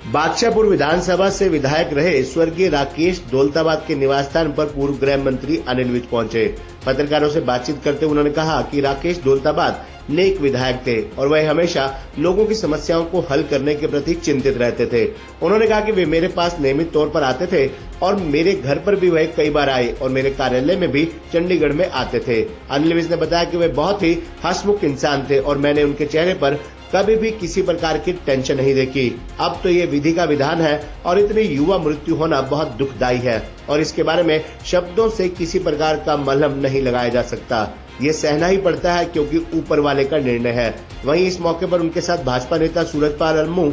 बादशाहपुर विधानसभा से विधायक रहे स्वर्गीय राकेश दौलताबाद के निवास स्थान पर पूर्व गृह मंत्री अनिल विज पहुंचे। पत्रकारों से बातचीत करते उन्होंने कहा कि राकेश दौलताबाद नेक विधायक थे और वह हमेशा लोगों की समस्याओं को हल करने के प्रति चिंतित रहते थे। उन्होंने कहा कि वे मेरे पास नियमित तौर पर आते थे और मेरे घर पर भी वह कई बार आए और मेरे कार्यालय में भी चंडीगढ़ में आते थे। अनिल विज ने बताया कि वे बहुत ही हंसमुख इंसान थे और मैंने उनके चेहरे पर कभी भी किसी प्रकार की टेंशन नहीं देखी। अब तो ये विधि का विधान है और इतनी युवा मृत्यु होना बहुत दुखदायी है और इसके बारे में शब्दों से किसी प्रकार का मलहम नहीं लगाया जा सकता। ये सहना ही पड़ता है क्योंकि ऊपर वाले का निर्णय है। वहीं इस मौके पर उनके साथ भाजपा नेता सूरजपाल अल्मू,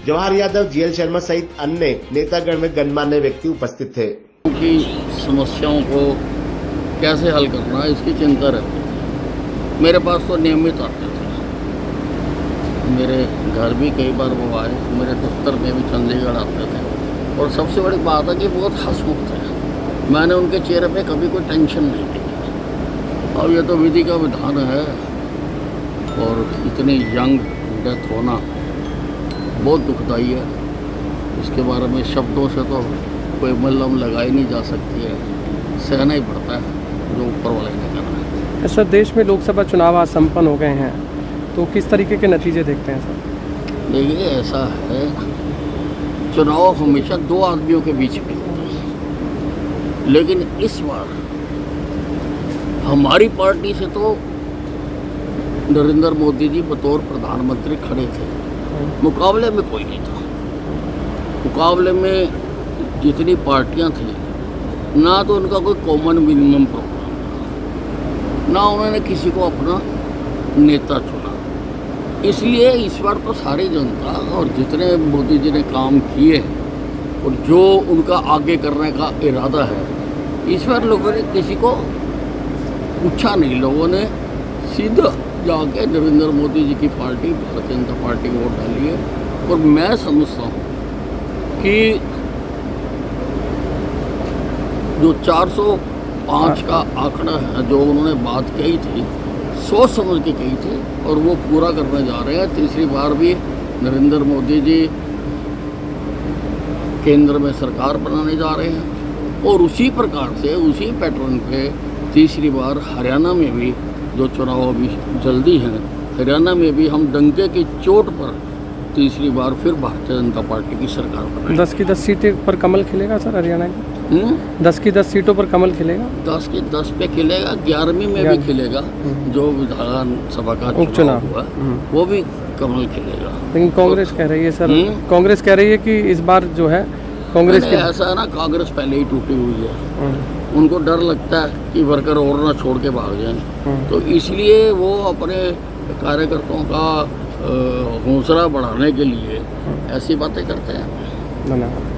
जवाहर यादव, जीएल शर्मा सहित अन्य नेतागण में गणमान्य व्यक्ति उपस्थित थे। उनकी समस्याओं को कैसे हल करना है इसकी चिंता रहती थी। मेरे पास तो नियमित आते थे, मेरे घर भी कई बार वो आए, मेरे दफ्तर में भी चंडीगढ़ आते थे और सबसे बड़ी बात है कि बहुत हंसमुख थे। मैंने उनके चेहरे पे कभी कोई टेंशन नहीं देखी। अब ये तो विधि का विधान है और इतनी यंग डेथ होना बहुत दुखदाई है। इसके बारे में शब्दों से तो कोई मलहम लगाई नहीं जा सकती है, सहना ही पड़ता है जो ऊपर वाले ने करना है। सर, देश में लोकसभा चुनाव आज संपन्न हो गए हैं, तो किस तरीके के नतीजे देखते हैं सर? देखिए, ऐसा है, चुनाव हमेशा दो आदमियों के बीच में होता है, लेकिन इस बार हमारी पार्टी से तो नरेंद्र मोदी जी बतौर प्रधानमंत्री खड़े थे, मुकाबले में कोई नहीं था। मुकाबले में जितनी पार्टियां थी, ना तो उनका कोई कॉमन मिनिमम प्रोग्राम था, ना उन्होंने किसी को अपना नेता चुना। इसलिए इस बार तो सारी जनता और जितने मोदी जी ने काम किए हैं और जो उनका आगे करने का इरादा है, इस बार लोगों ने किसी को पूछा नहीं। लोगों ने सीधा जाके नरेंद्र मोदी जी की पार्टी, भारतीय जनता पार्टी को वोट डाली है। और मैं समझता हूँ कि जो 405 का आंकड़ा है, जो उन्होंने बात कही थी, सोच समझ के कही थी और वो पूरा करने जा रहे हैं। तीसरी बार भी नरेंद्र मोदी जी केंद्र में सरकार बनाने जा रहे हैं और उसी प्रकार से, उसी पैटर्न पे तीसरी बार हरियाणा में भी जो चुनाव अभी जल्दी हैं, हरियाणा में भी हम डंके की चोट पर तीसरी बार फिर भारतीय जनता पार्टी की सरकार बनाएंगे। 10 की 10 सीटें पर कमल खिलेगा सर हरियाणा की? 10 की 10 सीटों पर कमल खिलेगा? 10 की 10 पे खिलेगा, 11वीं में भी खिलेगा। जो विधानसभा का चुनाव हुआ वो भी कमल खिलेगा। लेकिन कांग्रेस कह रही है सर, कांग्रेस कह रही है कि इस बार जो है कांग्रेस की, ऐसा है ना, कांग्रेस पहले ही टूटी हुई है। उनको डर लगता है कि वर्कर और ना छोड़ के भाग जाएं, तो इसलिए वो अपने कार्यकर्ताओं का हौसला बढ़ाने के लिए ऐसी बातें करते हैं। धन्यवाद।